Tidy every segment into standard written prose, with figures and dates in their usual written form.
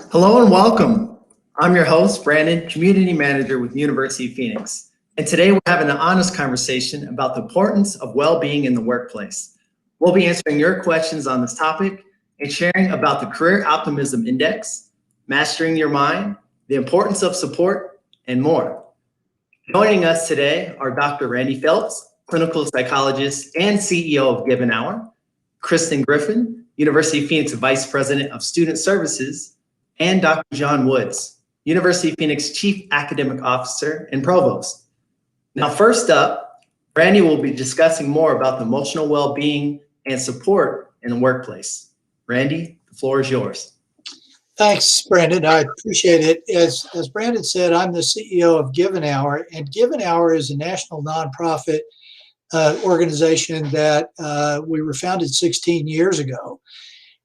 Hello and welcome. I'm your host, Brandon, Community Manager with University of Phoenix. And today we're having an honest conversation about the importance of well-being in the workplace. We'll be answering your questions on this topic and sharing about the Career Optimism Index, mastering your mind, the importance of support, and more. Joining us today are Dr. Randy Phelps, clinical psychologist and CEO of Given Hour, Kristen Griffin, University of Phoenix Vice President of Student Services, and Dr. John Woods, University of Phoenix Chief Academic Officer and Provost. Now, first up, Randy will be discussing more about the emotional well-being and support in the workplace. Randy, the floor is yours. Thanks, Brandon. I appreciate it. As Brandon said, I'm the CEO of Given Hour, and Given Hour is a national nonprofit organization that we were founded 16 years ago.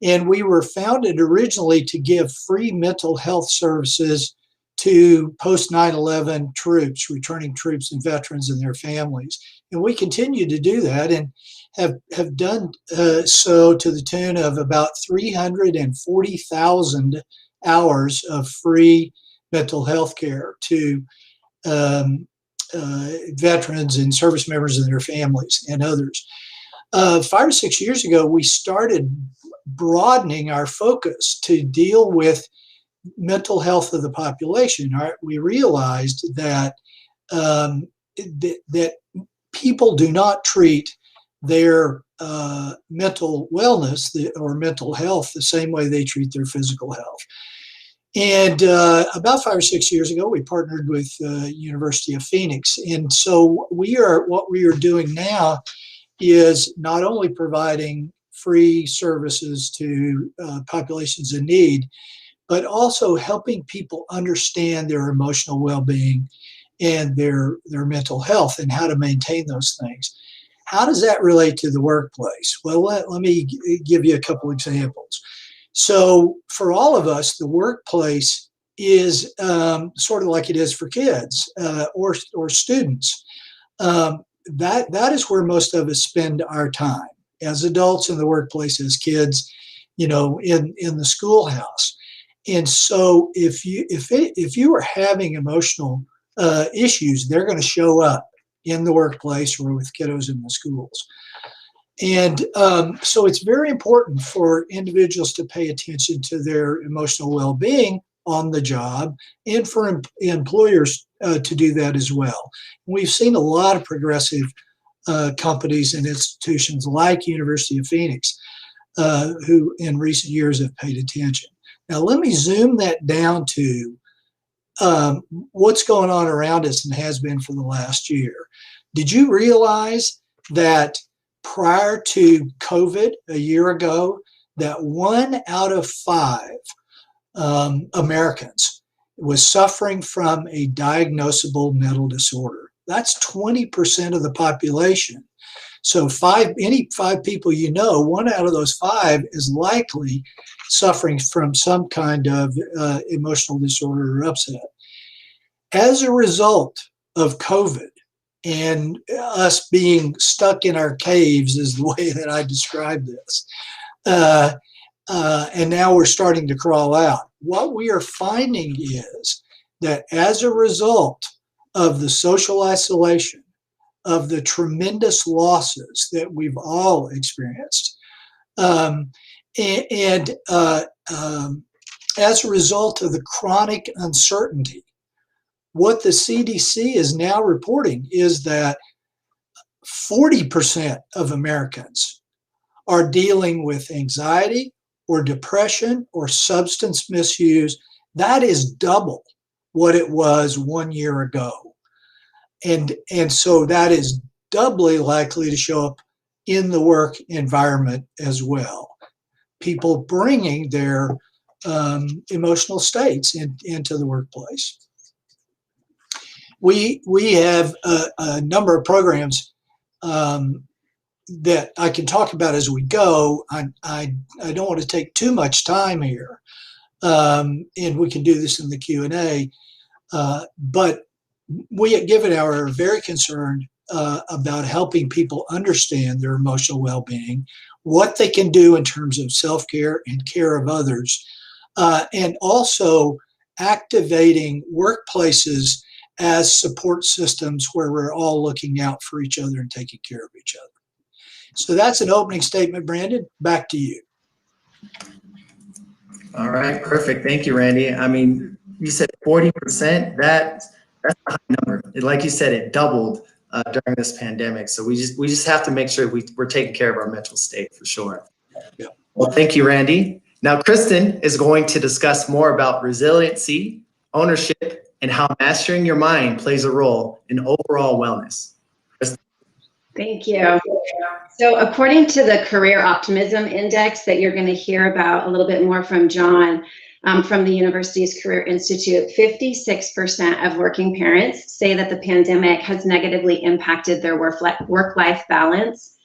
And we were founded originally to give free mental health services to post 9/11 troops, returning troops and veterans and their families. And we continue to do that and have done so to the tune of about 340,000 hours of free mental health care to veterans and service members and their families and others. 5 or 6 years ago, we started broadening our focus to deal with mental health of the population. We realized that that people do not treat their mental wellness or mental health the same way they treat their physical health. And about 5 or 6 years ago, we partnered with University of Phoenix. And so what we are doing now is not only providing free services to populations in need, but also helping people understand their emotional well-being and their mental health and how to maintain those things. How does that relate to the workplace? Well, let me give you a couple examples. So for all of us, the workplace is sort of like it is for kids or students. That is where most of us spend our time. As adults in the workplace, as kids, in the schoolhouse. And so if you are having emotional issues, they're going to show up in the workplace or with kiddos in the schools. And so it's very important for individuals to pay attention to their emotional well-being on the job and for employers to do that as well. We've seen a lot of progressive companies and institutions like University of Phoenix who in recent years have paid attention. Now let me zoom that down to what's going on around us and has been for the last year. Did you realize that prior to COVID a year ago, that 1 out of 5 Americans was suffering from a diagnosable mental disorder? That's 20% of the population. So any five people 1 out of those 5 is likely suffering from some kind of emotional disorder or upset. As a result of COVID and us being stuck in our caves is the way that I describe this, and now we're starting to crawl out. What we are finding is that as a result of the social isolation, of the tremendous losses that we've all experienced, and as a result of the chronic uncertainty, what the CDC is now reporting is that 40% of Americans are dealing with anxiety or depression or substance misuse. That is double what it was 1 year ago. And so that is doubly likely to show up in the work environment as well. People bringing their emotional states into the workplace. We have a number of programs that I can talk about as we go. I don't want to take too much time here, and we can do this in the Q&A. But we at Given Hour are very concerned about helping people understand their emotional well-being, what they can do in terms of self-care and care of others and also activating workplaces as support systems where we're all looking out for each other and taking care of each other. So that's an opening statement, Brandon. Back to you. All right, perfect. Thank you, Randy. I mean, you said 40%. That's a high number. Like you said, it doubled during this pandemic. So we just have to make sure we're taking care of our mental state for sure. Yeah. Well, thank you, Randy. Now, Kristen is going to discuss more about resiliency, ownership, and how mastering your mind plays a role in overall wellness. Kristen. Thank you. So according to the Career Optimism Index that you're going to hear about a little bit more from John from the university's Career Institute, 56% of working parents say that the pandemic has negatively impacted their work-life balance.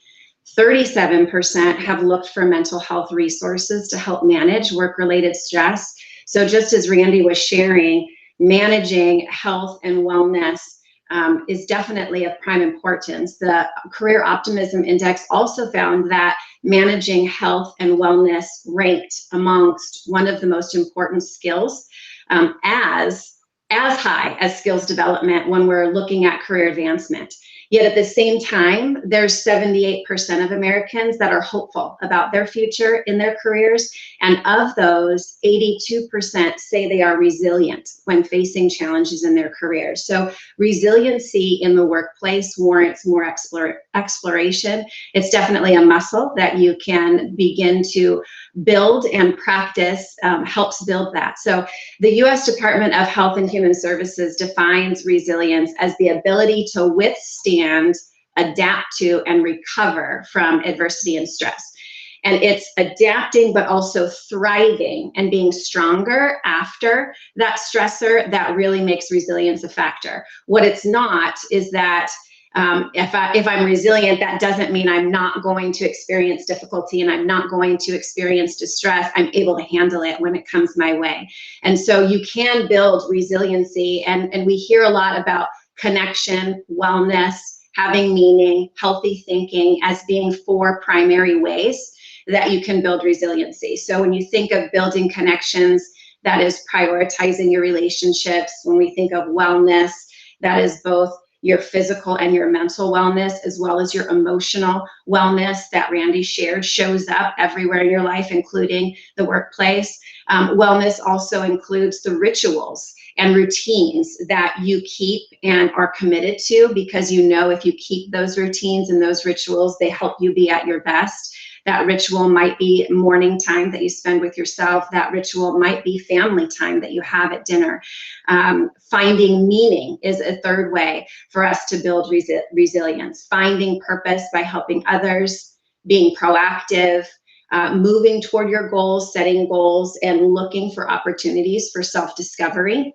37% have looked for mental health resources to help manage work-related stress. So just as Randy was sharing, managing health and wellness is definitely of prime importance. The Career Optimism Index also found that managing health and wellness ranked amongst one of the most important skills as high as skills development when we're looking at career advancement. Yet at the same time, there's 78% of Americans that are hopeful about their future in their careers. And of those, 82% say they are resilient when facing challenges in their careers. So resiliency in the workplace warrants more exploration. It's definitely a muscle that you can begin to build, and practice helps build that. So the U.S. Department of Health and Human Services defines resilience as the ability to withstand, adapt to, and recover from adversity and stress. And it's adapting, but also thriving and being stronger after that stressor that really makes resilience a factor. What it's not is that if I'm resilient, that doesn't mean I'm not going to experience difficulty and I'm not going to experience distress. I'm able to handle it when it comes my way. And so you can build resiliency, and we hear a lot about connection, wellness, having meaning, healthy thinking as being 4 primary ways that you can build resiliency. So when you think of building connections, that is prioritizing your relationships. When we think of wellness, that is both your physical and your mental wellness, as well as your emotional wellness that Randy shared, shows up everywhere in your life, including the workplace. Wellness also includes the rituals and routines that you keep and are committed to, because you know if you keep those routines and those rituals, they help you be at your best. That ritual might be morning time that you spend with yourself. That ritual might be family time that you have at dinner. Finding meaning is a third way for us to build resilience. Finding purpose by helping others, being proactive, moving toward your goals, setting goals, and looking for opportunities for self-discovery.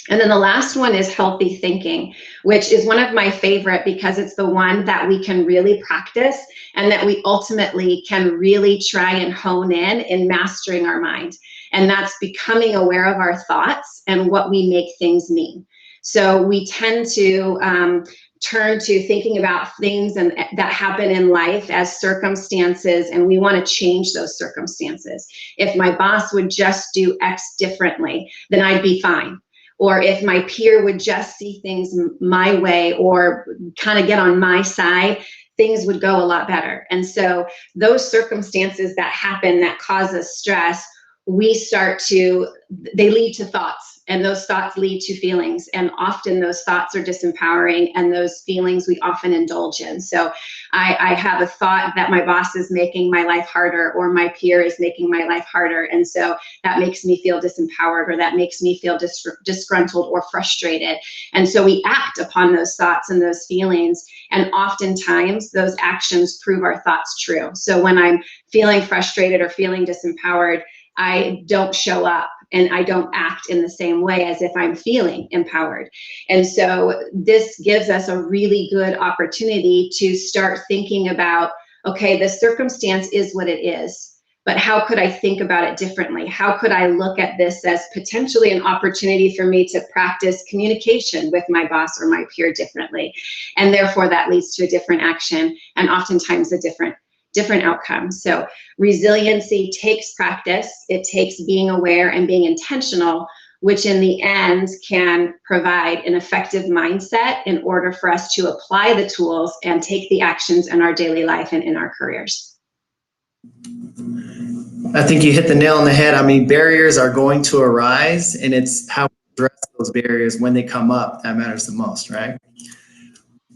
And then the last one is healthy thinking, which is one of my favorite because it's the one that we can really practice and that we ultimately can really try and hone in mastering our mind. And that's becoming aware of our thoughts and what we make things mean. So we tend to turn to thinking about things that happen in life as circumstances, and we want to change those circumstances. If my boss would just do X differently, then I'd be fine. Or if my peer would just see things my way or kind of get on my side, things would go a lot better. And so those circumstances that happen that cause us stress, they lead to thoughts, and those thoughts lead to feelings. And often those thoughts are disempowering, and those feelings we often indulge in. So I have a thought that my boss is making my life harder, or my peer is making my life harder. And so that makes me feel disempowered, or that makes me feel disgruntled or frustrated. And so we act upon those thoughts and those feelings. And oftentimes those actions prove our thoughts true. So when I'm feeling frustrated or feeling disempowered, I don't show up and I don't act in the same way as if I'm feeling empowered. And so this gives us a really good opportunity to start thinking about, okay, the circumstance is what it is, but how could I think about it differently? How could I look at this as potentially an opportunity for me to practice communication with my boss or my peer differently? And therefore that leads to a different action and oftentimes a different different outcomes. So resiliency takes practice. It takes being aware and being intentional, which in the end can provide an effective mindset in order for us to apply the tools and take the actions in our daily life and in our careers. I think you hit the nail on the head. I mean, barriers are going to arise, and it's how we address those barriers when they come up that matters the most, right?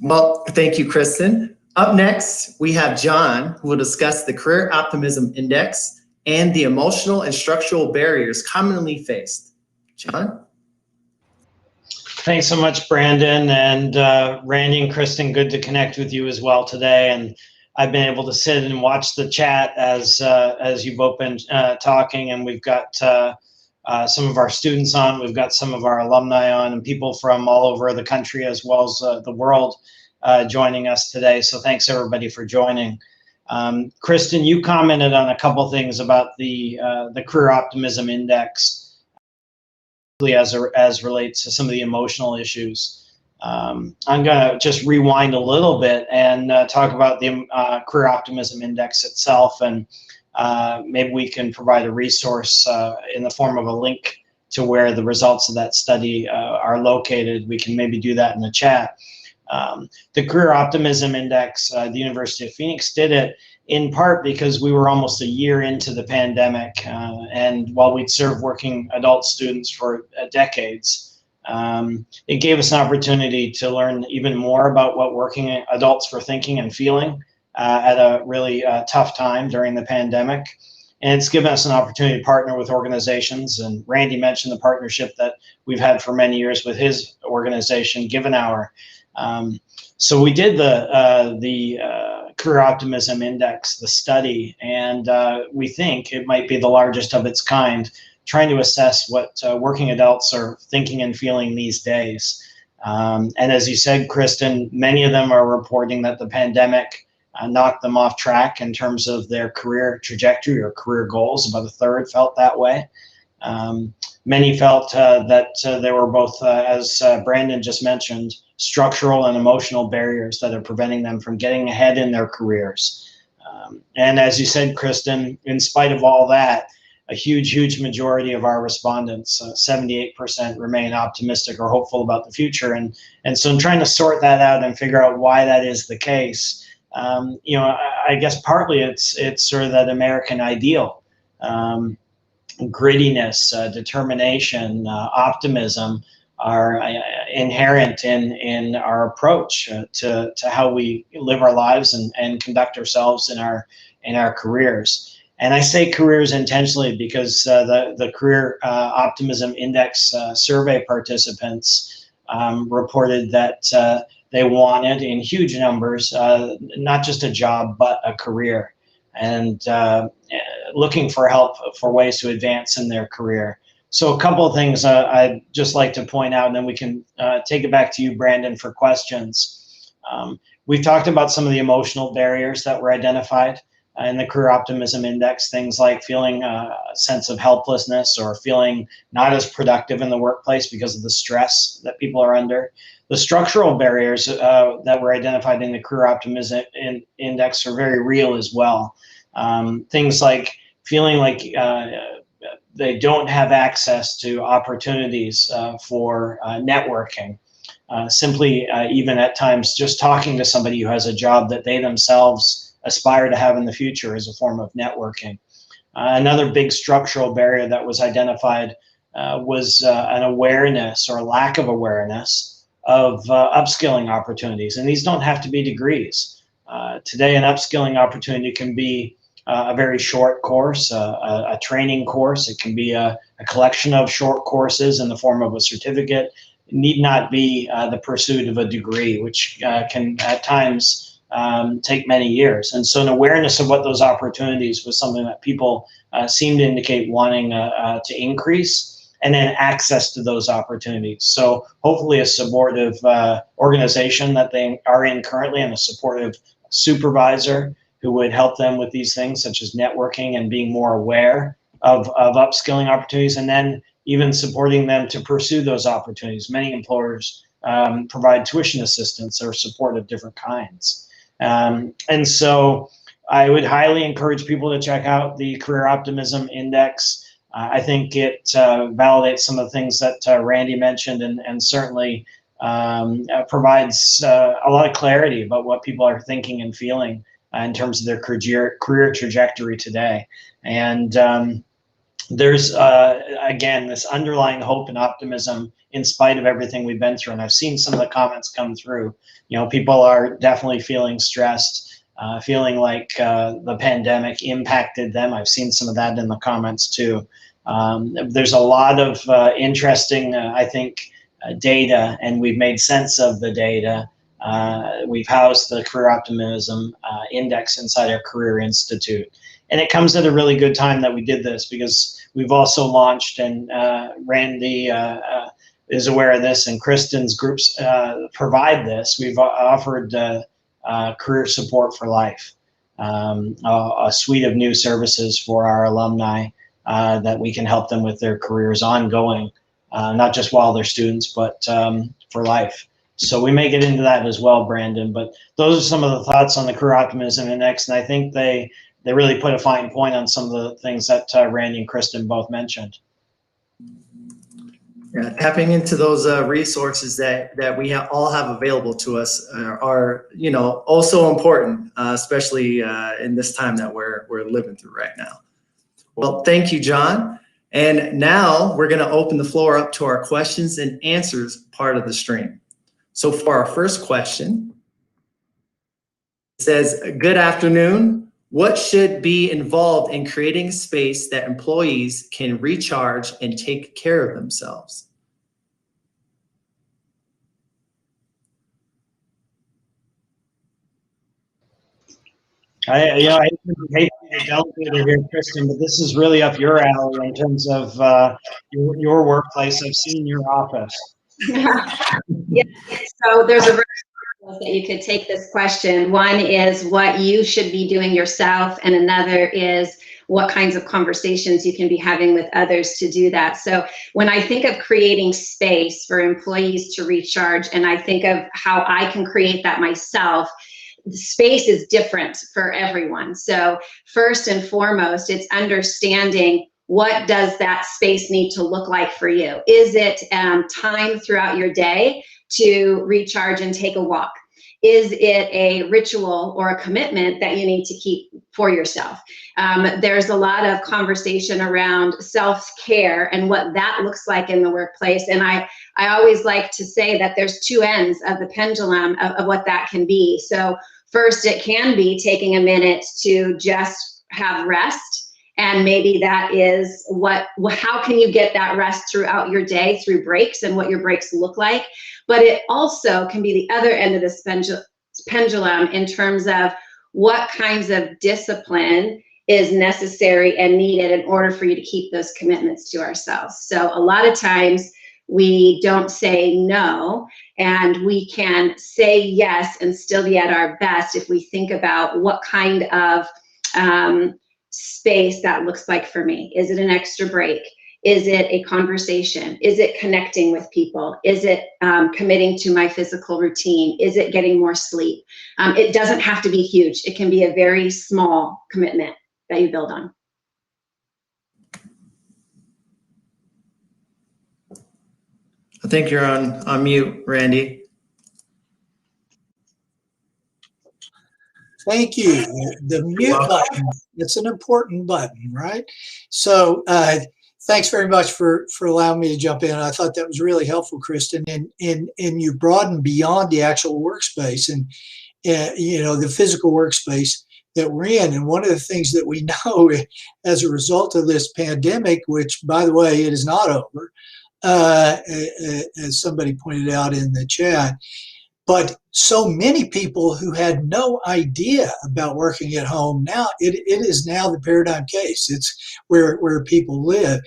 Well, thank you, Kristen. Up next, we have John, who will discuss the Career Optimism Index and the emotional and structural barriers commonly faced. John? Thanks so much, Brandon, and Randy and Kristen, good to connect with you as well today. And I've been able to sit and watch the chat as you've opened talking, and we've got some of our students on, we've got some of our alumni on, and people from all over the country as well as the world joining us today. So thanks everybody for joining. Kristen, you commented on a couple things about the Career Optimism Index as relates to some of the emotional issues. I'm going to just rewind a little bit and talk about the Career Optimism Index itself, and maybe we can provide a resource in the form of a link to where the results of that study are located. We can maybe do that in the chat. The Career Optimism Index, the University of Phoenix did it in part because we were almost a year into the pandemic, and while we'd served working adult students for decades, it gave us an opportunity to learn even more about what working adults were thinking and feeling at a really tough time during the pandemic. And it's given us an opportunity to partner with organizations, and Randy mentioned the partnership that we've had for many years with his organization, Given Hour. So we did the Career Optimism Index, the study, and we think it might be the largest of its kind, trying to assess what working adults are thinking and feeling these days. And as you said, Kristen, many of them are reporting that the pandemic knocked them off track in terms of their career trajectory or career goals. About a third felt that way. Many felt that there were both, as Brandon just mentioned, structural and emotional barriers that are preventing them from getting ahead in their careers. And as you said, Kristen, in spite of all that, a huge majority of our respondents, 78%, remain optimistic or hopeful about the future. And so I'm trying to sort that out and figure out why that is the case. You know, I guess partly it's sort of that American ideal. Grittiness, determination, optimism are inherent in our approach to how we live our lives and conduct ourselves in our careers. And I say careers intentionally because the Career Optimism Index survey participants reported that they wanted in huge numbers not just a job but a career, and looking for help for ways to advance in their career. So a couple of things I'd just like to point out, and then we can take it back to you, Brandon, for questions. We've talked about some of the emotional barriers that were identified in the Career Optimism Index, things like feeling a sense of helplessness or feeling not as productive in the workplace because of the stress that people are under. The structural barriers that were identified in the Career Optimism Index are very real as well. Things like feeling like they don't have access to opportunities for networking. Simply, even at times, just talking to somebody who has a job that they themselves aspire to have in the future is a form of networking. Another big structural barrier that was identified was an awareness or lack of awareness of upskilling opportunities. And these don't have to be degrees. Today, an upskilling opportunity can be a very short course, a training course. It can be a collection of short courses in the form of a certificate. It need not be the pursuit of a degree, which can at times take many years. And so an awareness of what those opportunities was something that people seem to indicate wanting to increase, and then access to those opportunities. So hopefully a supportive organization that they are in currently, and a supportive supervisor who would help them with these things, such as networking and being more aware of upskilling opportunities, and then even supporting them to pursue those opportunities. Many employers provide tuition assistance or support of different kinds. And so I would highly encourage people to check out the Career Optimism Index. I think it validates some of the things that Randy mentioned, and certainly provides a lot of clarity about what people are thinking and feeling in terms of their career trajectory today. And there's, again, this underlying hope and optimism in spite of everything we've been through. And I've seen some of the comments come through. You know, people are definitely feeling stressed, feeling like the pandemic impacted them. I've seen some of that in the comments too. There's a lot of interesting, I think, data, and we've made sense of the data. We've housed the Career Optimism Index inside our Career Institute. And it comes at a really good time that we did this, because we've also launched, and Randy is aware of this, and Kristen's groups provide this. We've offered career support for life, a suite of new services for our alumni that we can help them with their careers ongoing, not just while they're students, but for life. So we may get into that as well, Brandon, but those are some of the thoughts on the Career Optimism Index, and I think they really put a fine point on some of the things that Randy and Kristen both mentioned. Yeah, tapping into those resources that we all have available to us are, you know, also important, especially in this time that we're living through right now. Well, thank you, John. And now we're going to open the floor up to our questions and answers part of the stream. So for our first question, it says, good afternoon. What should be involved in creating a space that employees can recharge and take care of themselves? I hate to be delegate here, Kristen, but this is really up your alley in terms of your workplace. I've seen your office. Yeah. So there's a variety of ways that you could take this question. One is what you should be doing yourself, and another is what kinds of conversations you can be having with others to do that. So when I think of creating space for employees to recharge, and I think of how I can create that myself, the space is different for everyone. So first and foremost, it's understanding, what does that space need to look like for you? Is it time throughout your day to recharge and take a walk? Is it a ritual or a commitment that you need to keep for yourself? There's a lot of conversation around self-care and what that looks like in the workplace. And I always like to say that there's two ends of the pendulum of what that can be. So first, it can be taking a minute to just have rest. And maybe that is how can you get that rest throughout your day through breaks and what your breaks look like. But it also can be the other end of this pendulum in terms of what kinds of discipline is necessary and needed in order for you to keep those commitments to ourselves. So a lot of times we don't say no, and we can say yes and still be at our best if we think about what kind of space that looks like for me. Is it an extra break? Is it a conversation? Is it connecting with people? Is it committing to my physical routine? Is it getting more sleep? It doesn't have to be huge. It can be a very small commitment that you build on. I think you're on mute, Randy. Thank you. The mute button, it's an important button, right? So thanks very much for allowing me to jump in. I thought that was really helpful, Kristen. And you broadened beyond the actual workspace and, you know, the physical workspace that we're in. And one of the things that we know as a result of this pandemic, which, by the way, it is not over, as somebody pointed out in the chat, but so many people who had no idea about working at home, now it is now the paradigm case. It's where people live.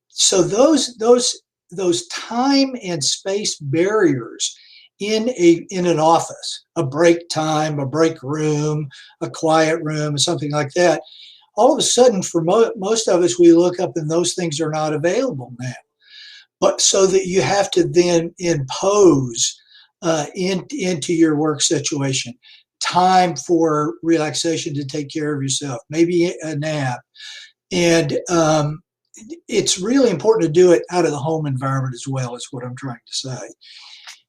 So those time and space barriers in an office, a break time, a break room, a quiet room, something like that, all of a sudden for most of us, we look up and those things are not available now. But so that you have to then impose into your work situation time for relaxation to take care of yourself, maybe a nap. And it's really important to do it out of the home environment as well, is what I'm trying to say.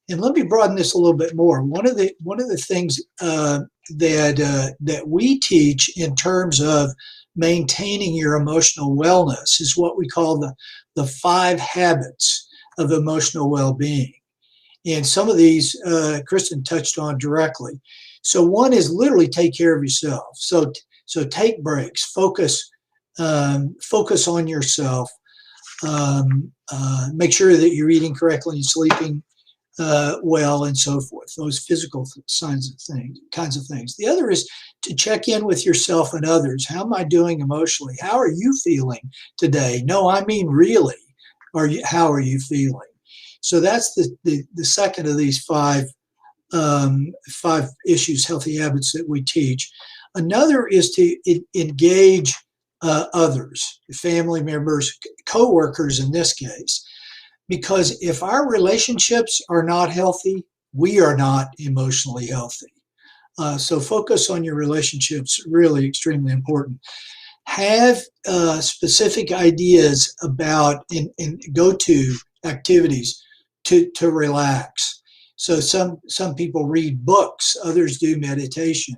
And let me broaden this a little bit more. One of the things that we teach in terms of maintaining your emotional wellness is what we call the 5 habits of emotional well-being. And some of these Kristen touched on directly. So one is literally take care of yourself. So take breaks, focus on yourself. Make sure that you're eating correctly and sleeping well, and so forth. Those physical kinds of things. The other is to check in with yourself and others. How am I doing emotionally? How are you feeling today? No, I mean really. How are you feeling? So that's the second of these 5 issues, healthy habits that we teach. Another is to engage others, family members, coworkers in this case, because if our relationships are not healthy, we are not emotionally healthy. So focus on your relationships, really extremely important. Have specific ideas about and go-to activities to relax. So some people read books, others do meditation.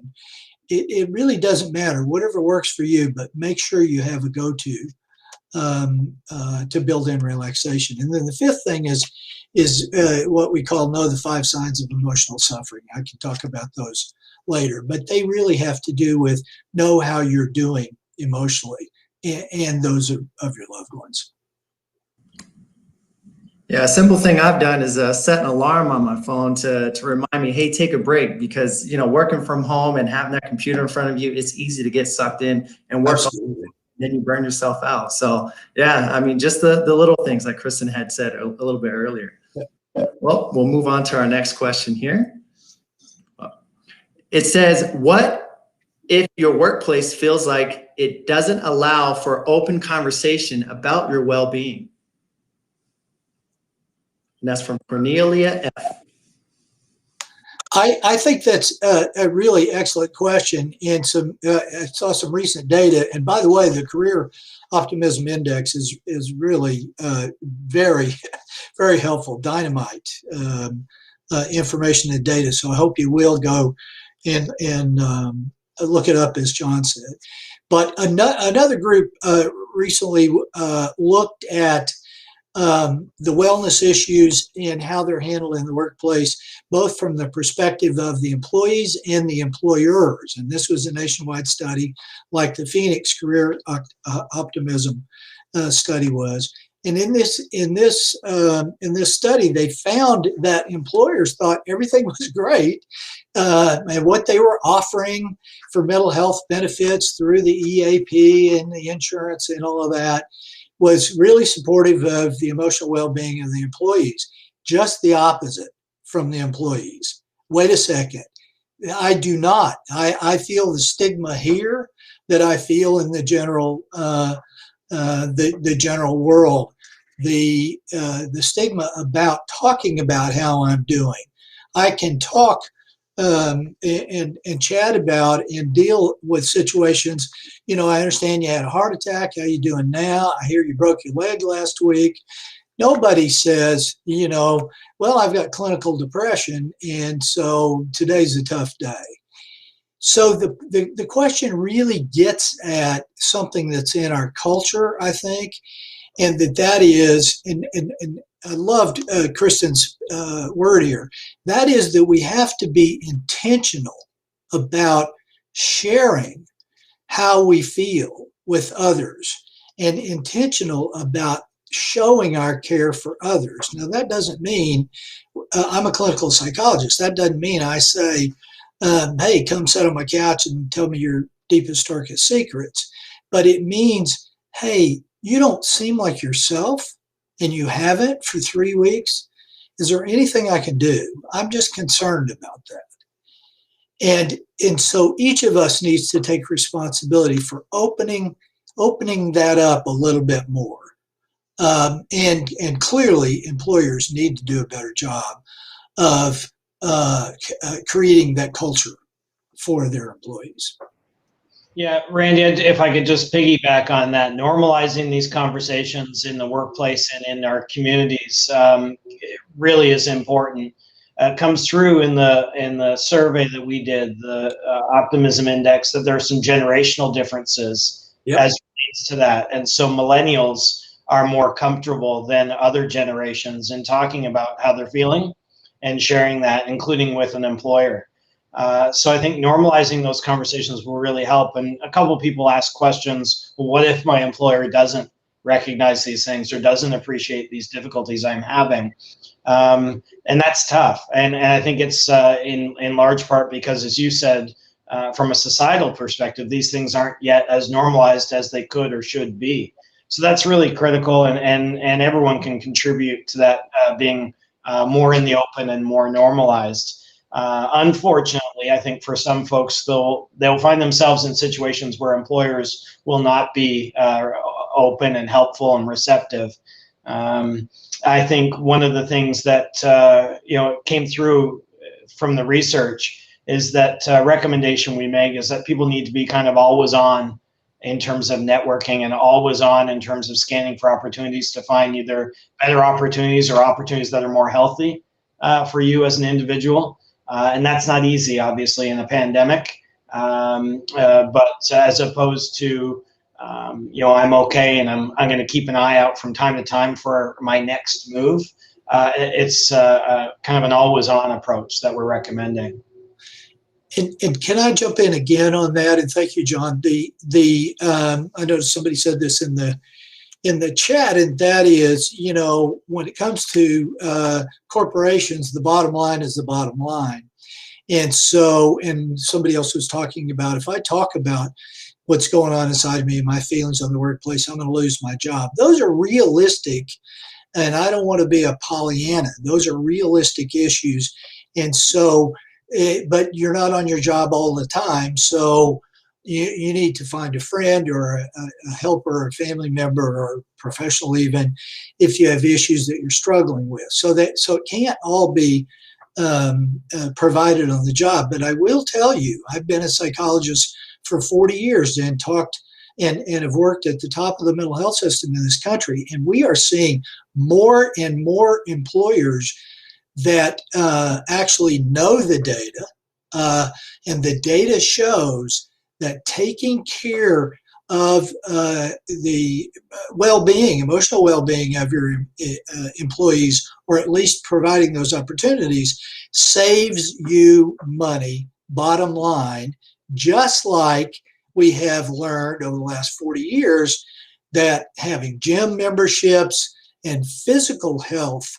It really doesn't matter, whatever works for you, but make sure you have a go-to to build in relaxation. And then the 5th thing is what we call know the 5 signs of emotional suffering. I can talk about those later, but they really have to do with know how you're doing emotionally and those of your loved ones. Yeah, a simple thing I've done is set an alarm on my phone to remind me, hey, take a break, because, working from home and having that computer in front of you, it's easy to get sucked in and work. Absolutely. Then you burn yourself out. So yeah, I mean, just the little things like Kristen had said a little bit earlier. Well, we'll move on to our next question here. It says, what if your workplace feels like it doesn't allow for open conversation about your well-being? And that's from Cornelia F. I think that's a really excellent question, and I saw some recent data. And by the way, the Career Optimism Index is really very, very helpful, dynamite information and data. So I hope you will go and look it up, as John said. But another group recently looked at the wellness issues and how they're handled in the workplace, both from the perspective of the employees and the employers. And this was a nationwide study, like the Phoenix Career Optimism study was. And in this study, they found that employers thought everything was great, and what they were offering for mental health benefits through the EAP and the insurance and all of that was really supportive of the emotional well-being of the employees. Just the opposite from the employees. Wait a second. I do not. I feel the stigma here that I feel in the general the general world. The stigma about talking about how I'm doing. I can talk and chat about and deal with situations. I understand you had a heart attack. How you doing now? I hear you broke your leg last week. Nobody says, well, I've got clinical depression, and so today's a tough day. So the question really gets at something that's in our culture, I think, and that is, and I loved Kristen's word here, that is that we have to be intentional about sharing how we feel with others and intentional about showing our care for others. Now, that doesn't mean, I'm a clinical psychologist, that doesn't mean I say, hey, come sit on my couch and tell me your deepest, darkest secrets. But it means, hey, you don't seem like yourself and you haven't for 3 weeks. Is there anything I can do? I'm just concerned about that. And so each of us needs to take responsibility for opening that up a little bit more. And clearly employers need to do a better job of creating that culture for their employees. Yeah, Randy, if I could just piggyback on that, normalizing these conversations in the workplace and in our communities it really is important. It comes through in the survey that we did, the Optimism Index, that there are some generational differences as relates to that. And so millennials are more comfortable than other generations in talking about how they're feeling and sharing that, including with an employer. So I think normalizing those conversations will really help. And a couple of people ask questions, well, what if my employer doesn't recognize these things or doesn't appreciate these difficulties I'm having? And that's tough. And I think it's in large part because, as you said, from a societal perspective, these things aren't yet as normalized as they could or should be. So that's really critical, and everyone can contribute to that being more in the open and more normalized. Unfortunately, I think for some folks, they'll find themselves in situations where employers will not be open and helpful and receptive. I think one of the things that came through from the research is that recommendation we make is that people need to be kind of always on in terms of networking and always on in terms of scanning for opportunities to find either better opportunities or opportunities that are more healthy for you as an individual. And that's not easy, obviously, in a pandemic. But as opposed to, I'm okay and I'm going to keep an eye out from time to time for my next move. It's kind of an always-on approach that we're recommending. And can I jump in again on that? And thank you, John. I noticed somebody said this in the chat, and that is, when it comes to corporations, the bottom line is the bottom line. And so, and somebody else was talking about, if I talk about what's going on inside me and my feelings on the workplace, I'm going to lose my job. Those are realistic, and I don't want to be a Pollyanna. Those are realistic issues. And so, but you're not on your job all the time. So you need to find a friend or a helper or a family member or professional even if you have issues that you're struggling with. So it can't all be provided on the job. But I will tell you, I've been a psychologist for 40 years and talked and have worked at the top of the mental health system in this country. And we are seeing more and more employers that actually know the data. And the data shows that taking care of the well-being, emotional well-being of your employees, or at least providing those opportunities, saves you money, bottom line, just like we have learned over the last 40 years that having gym memberships and physical health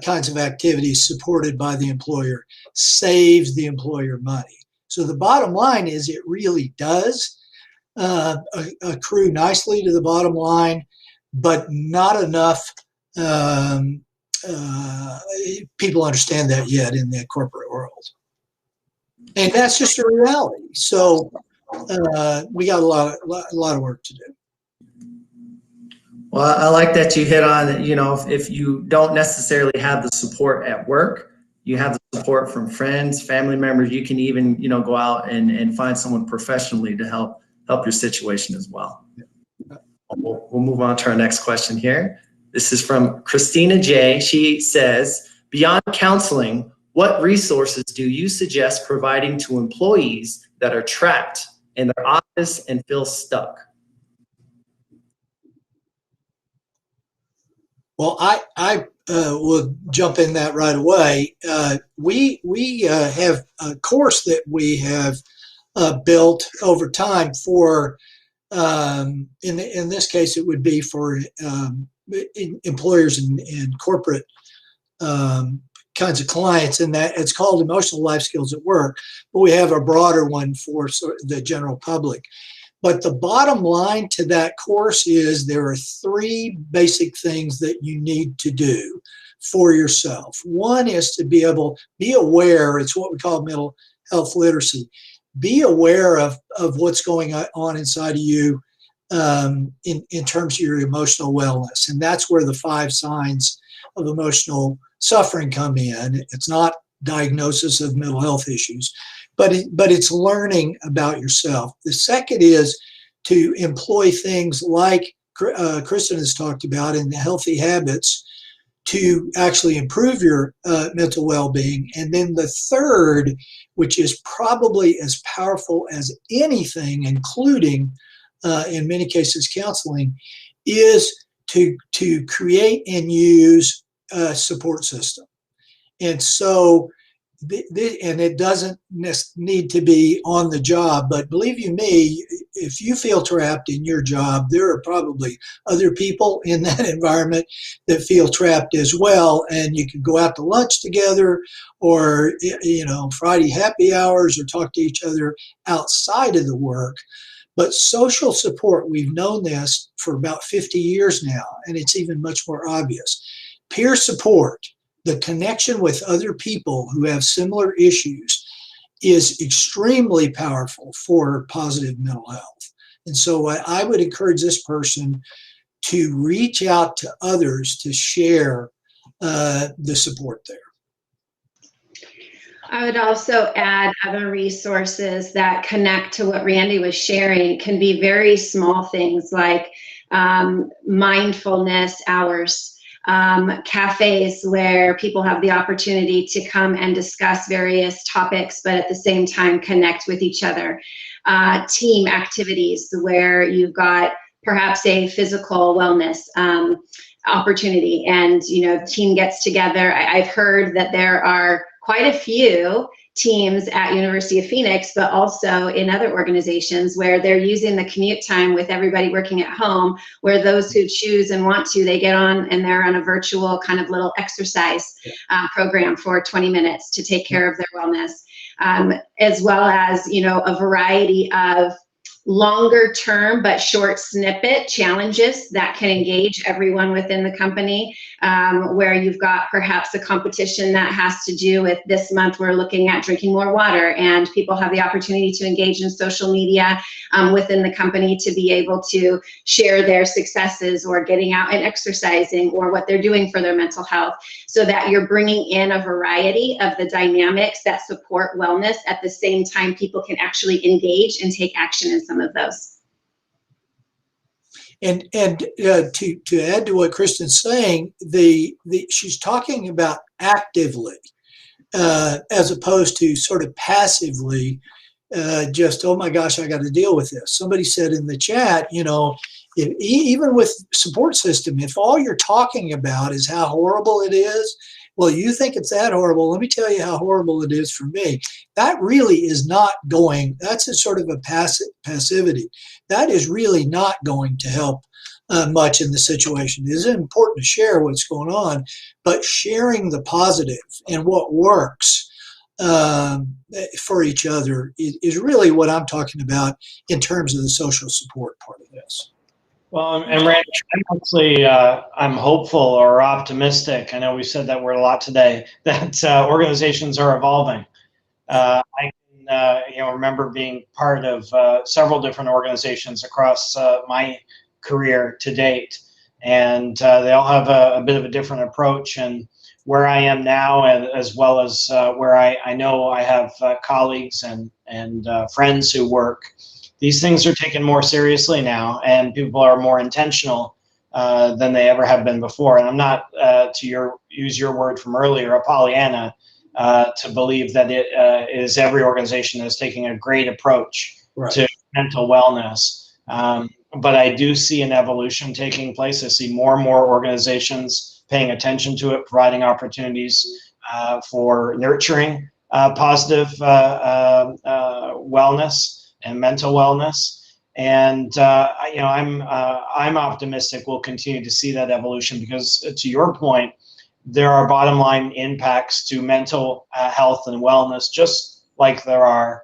kinds of activities supported by the employer saves the employer money. So the bottom line is it really does accrue nicely to the bottom line, but not enough people understand that yet in the corporate world. And that's just a reality. So we got a lot of work to do. Well, I like that you hit on, if you don't necessarily have the support at work, you have the support from friends, family members. You can even, go out and find someone professionally to help your situation as well. We'll move on to our next question here. This is from Christina J. She says, beyond counseling, what resources do you suggest providing to employees that are trapped in their office and feel stuck? Well, I will jump in that right away. We have a course that we have built over time for, in this case, it would be for employers and corporate kinds of clients, and that it's called Emotional Life Skills at Work, but we have a broader one for the general public. But the bottom line to that course is there are three basic things that you need to do for yourself. One is to be aware, it's what we call mental health literacy. Be aware of what's going on inside of you in terms of your emotional wellness. And that's where the 5 signs of emotional suffering come in. It's not diagnosis of mental health issues, but it's learning about yourself. The second is to employ things like Kristen has talked about in the healthy habits to actually improve your mental well-being. And then the third, which is probably as powerful as anything, including in many cases counseling, is to create and use a support system. And so, and it doesn't need to be on the job, but believe you me, if you feel trapped in your job, there are probably other people in that environment that feel trapped as well. And you can go out to lunch together, or, you know, Friday happy hours, or talk to each other outside of the work. But social support, we've known this for about 50 years now, and it's even much more obvious. Peer support, the connection with other people who have similar issues, is extremely powerful for positive mental health. And so I would encourage this person to reach out to others to share the support there. I would also add other resources that connect to what Randy was sharing. Can be very small things like mindfulness hours, cafes where people have the opportunity to come and discuss various topics, but at the same time connect with each other. Team activities where you've got perhaps a physical wellness opportunity, and team gets together. I've heard that there are quite a few teams at University of Phoenix, but also in other organizations where they're using the commute time with everybody working at home, where those who choose and want to, they get on and they're on a virtual kind of little exercise program for 20 minutes to take care of their wellness, as well as, a variety of longer term but short snippet challenges that can engage everyone within the company, where you've got perhaps a competition that has to do with this month we're looking at drinking more water, and people have the opportunity to engage in social media within the company to be able to share their successes or getting out and exercising or what they're doing for their mental health, so that you're bringing in a variety of the dynamics that support wellness. At the same time, people can actually engage and take action in some of those. And to add to what Kristen's saying, she's talking about actively as opposed to sort of passively, just, oh my gosh, I got to deal with this. Somebody said in the chat, even with support system, if all you're talking about is how horrible it is, well, you think it's that horrible. Let me tell you how horrible it is for me. That really is not going, that's a sort of a passivity. That is really not going to help much in the situation. It is important to share what's going on, but sharing the positive and what works for each other is really what I'm talking about in terms of the social support part of this. Well, and Randy, actually, I'm hopeful or optimistic. I know we said that word a lot today, that organizations are evolving. I can remember being part of several different organizations across my career to date, and they all have a bit of a different approach. And where I am now, as well as where I know I have colleagues and friends who work, these things are taken more seriously now, and people are more intentional than they ever have been before. And I'm not, use your word from earlier, a Pollyanna, to believe that it is every organization that is taking a great approach to mental wellness. But I do see an evolution taking place. I see more and more organizations paying attention to it, providing opportunities for nurturing positive wellness and mental wellness, and I'm optimistic we'll continue to see that evolution, because to your point, there are bottom line impacts to mental health and wellness, just like there are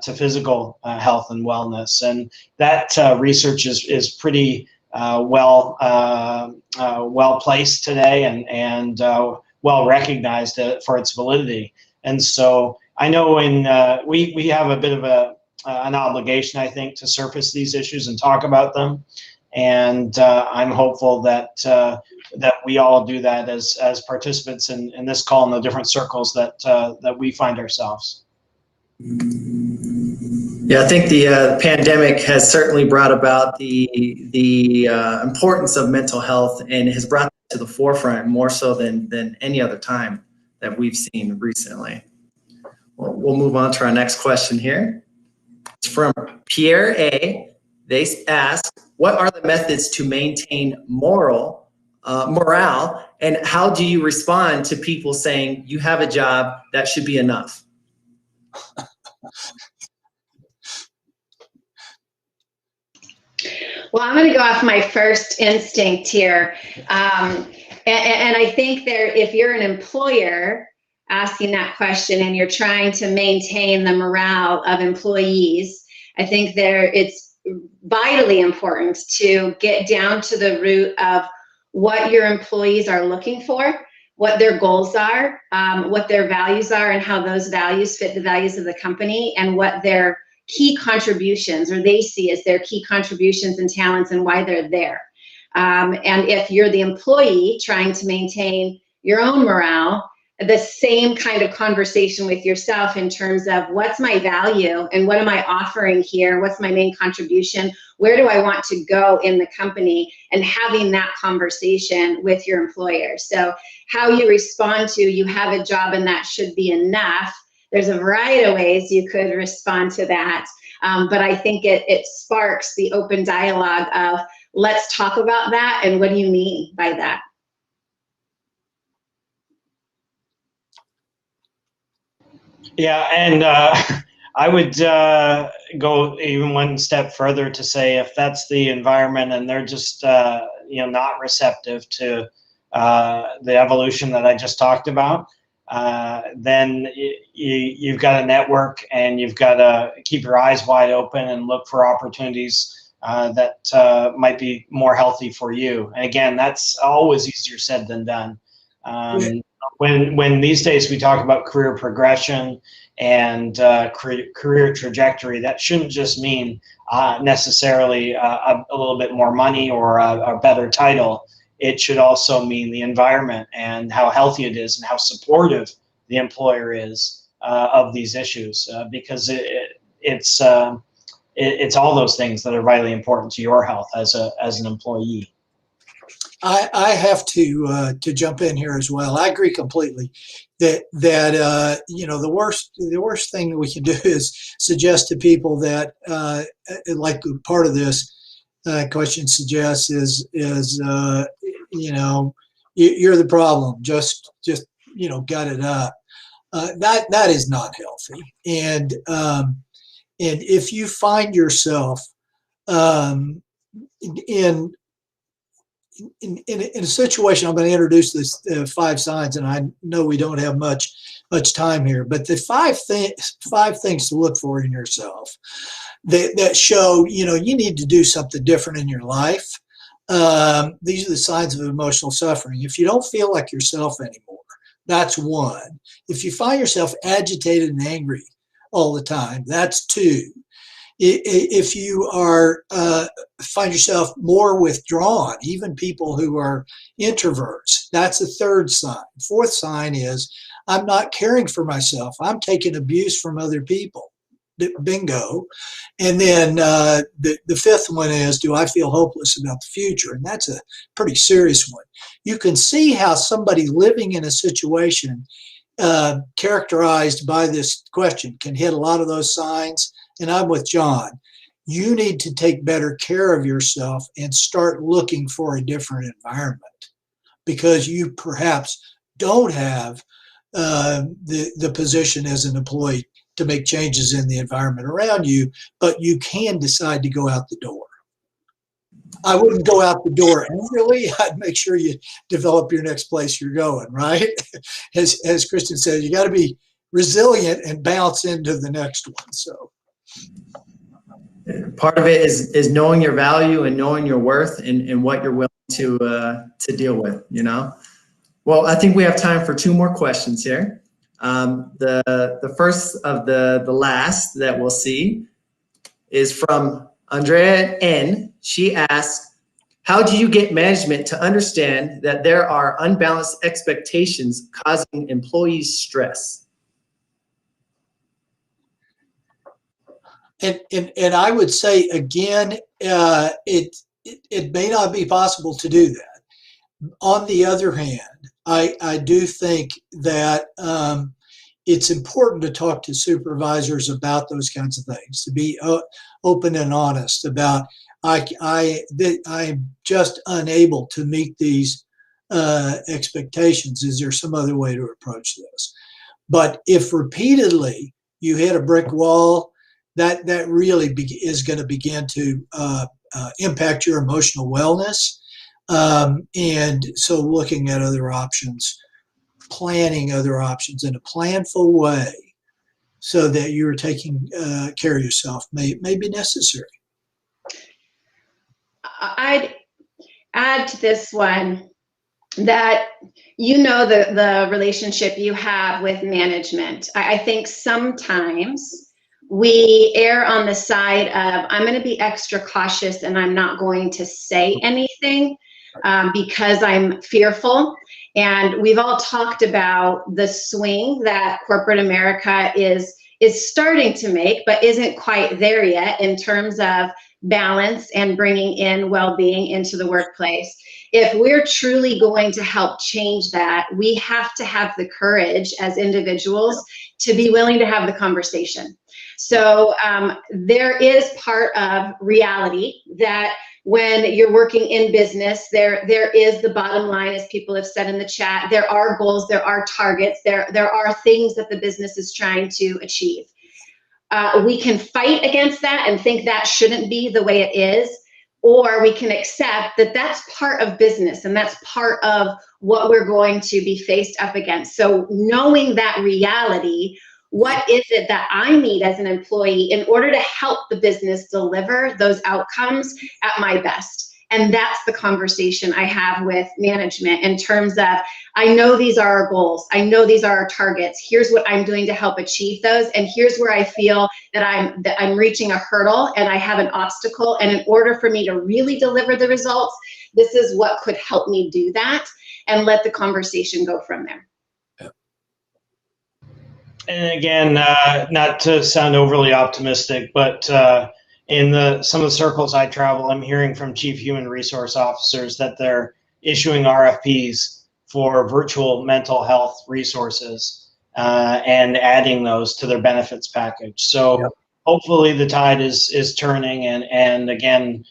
to physical health and wellness, and that research is pretty well placed today and well recognized for its validity. And so I know we have a bit of an obligation, I think, to surface these issues and talk about them. And I'm hopeful that we all do that as participants in this call in the different circles that we find ourselves. Yeah, I think the pandemic has certainly brought about the importance of mental health and has brought it to the forefront more so than any other time that we've seen recently. We'll move on to our next question here. It's from Pierre A. They ask, what are the methods to maintain morale, and how do you respond to people saying you have a job, that should be enough? Well, I'm going to go off my first instinct here. And I think if you're an employer asking that question and you're trying to maintain the morale of employees, I think it's vitally important to get down to the root of what your employees are looking for, what their goals are, what their values are, and how those values fit the values of the company, and what their key contributions, or they see as their key contributions and talents, and why they're there. And if you're the employee trying to maintain your own morale, the same kind of conversation with yourself in terms of what's my value and what am I offering here? What's my main contribution? Where do I want to go in the company? And having that conversation with your employer. So how you respond to, you have a job and that should be enough. There's a variety of ways you could respond to that. But I think it sparks the open dialogue of, let's talk about that, and what do you mean by that? Yeah, and I would go even one step further to say, if that's the environment and they're just not receptive to the evolution that I just talked about, then you've got to network, and you've got to keep your eyes wide open and look for opportunities that might be more healthy for you. And again, that's always easier said than done. When these days we talk about career progression and career trajectory, that shouldn't just mean necessarily a little bit more money or a better title. It should also mean the environment and how healthy it is and how supportive the employer is of these issues, because it's all those things that are vitally important to your health as an employee. I have to jump in here as well. I agree completely that the worst thing that we can do is suggest to people that like part of this question suggests is you're the problem. Just gut it up. That is not healthy. And if you find yourself in a situation, I'm going to introduce this 5 signs, and I know we don't have much time here, but the five things to look for in yourself that show you need to do something different in your life. These are the signs of emotional suffering. If you don't feel like yourself anymore, that's 1. If you find yourself agitated and angry all the time, that's 2. If you find yourself more withdrawn, even people who are introverts, that's a 3rd sign. 4th sign is, I'm not caring for myself. I'm taking abuse from other people. Bingo. And then the 5th one is, do I feel hopeless about the future? And that's a pretty serious one. You can see how somebody living in a situation characterized by this question can hit a lot of those signs. And I'm with John. You need to take better care of yourself and start looking for a different environment, because you perhaps don't have the position as an employee to make changes in the environment around you, but you can decide to go out the door. I wouldn't go out the door angrily. I'd make sure you develop your next place you're going, right? As Kristen said, you got to be resilient and bounce into the next one. So part of it is knowing your value and knowing your worth and what you're willing to deal with, Well, I think we have time for 2 more questions here. The first of the last that we'll see is from Andrea N. She asks, how do you get management to understand that there are unbalanced expectations causing employees stress? And I would say again, it may not be possible to do that. On the other hand, I do think that it's important to talk to supervisors about those kinds of things, to be open and honest about I'm just unable to meet these expectations. Is there some other way to approach this? But if repeatedly you hit a brick wall, that really is going to begin to impact your emotional wellness. And so looking at other options, planning other options in a planful way so that you're taking care of yourself may be necessary. I'd add to this one that the relationship you have with management. I think sometimes we err on the side of, I'm going to be extra cautious and I'm not going to say anything because I'm fearful. And we've all talked about the swing that corporate America is starting to make, but isn't quite there yet in terms of balance and bringing in well-being into the workplace. If we're truly going to help change that, we have to have the courage as individuals to be willing to have the conversation. So there is part of reality that when you're working in business, there is the bottom line, as people have said in the chat. There are goals, there are targets, there are things that the business is trying to achieve. We can fight against that and think that shouldn't be the way it is, or we can accept that that's part of business and that's part of what we're going to be faced up against. So knowing that reality, what is it that I need as an employee in order to help the business deliver those outcomes at my best? And that's the conversation I have with management in terms of, I know these are our goals. I know these are our targets. Here's what I'm doing to help achieve those. And here's where I feel that I'm reaching a hurdle and I have an obstacle. And in order for me to really deliver the results, this is what could help me do that, and let the conversation go from there. And again, not to sound overly optimistic, but in some of the circles I travel, I'm hearing from chief human resource officers that they're issuing RFPs for virtual mental health resources and adding those to their benefits package. So hopefully the tide is turning, and again,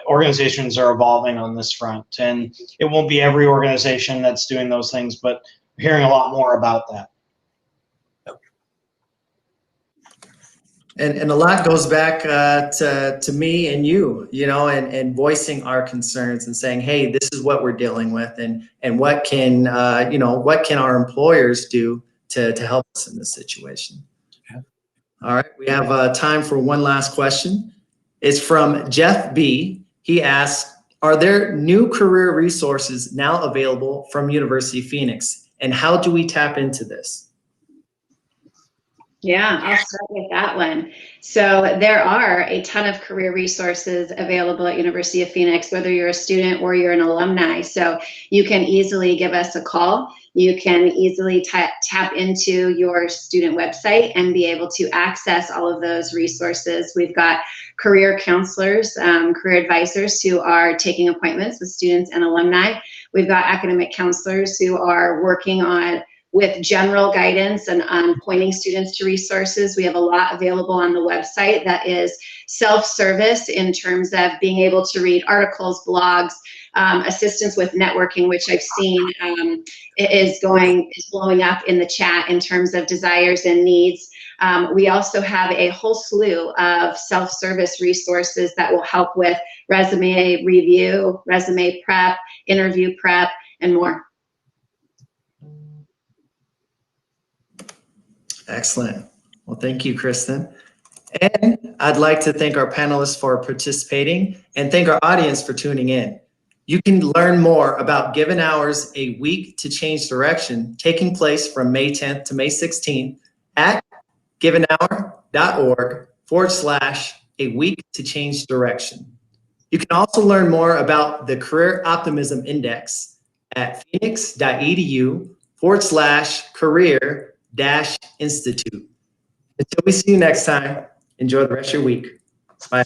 organizations are evolving on this front. And it won't be every organization that's doing those things, but we're hearing a lot more about that. And a lot goes back to me and you, and voicing our concerns and saying, hey, this is what we're dealing with, and what can our employers do to help us in this situation. Yeah. All right, we have time for one last question. It's from Jeff B. He asks, are there new career resources now available from University of Phoenix, and how do we tap into this? Yeah, I'll start with that one. So there are a ton of career resources available at University of Phoenix, whether you're a student or you're an alumni. So you can easily give us a call. You can easily tap into your student website and be able to access all of those resources. We've got career counselors, career advisors who are taking appointments with students and alumni. We've got academic counselors who are working with general guidance and pointing students to resources. We have a lot available on the website that is self-service in terms of being able to read articles, blogs, assistance with networking, which I've seen is blowing up in the chat in terms of desires and needs. We also have a whole slew of self-service resources that will help with resume review, resume prep, interview prep, and more. Excellent. Well, thank you, Kristen. And I'd like to thank our panelists for participating and thank our audience for tuning in. You can learn more about Given Hours, a week to change direction, taking place from May 10th to May 16th at givenhour.org/a week to change direction. You can also learn more about the Career Optimism Index at phoenix.edu/career-institute. Until we see you next time, Enjoy the rest of your week. Bye.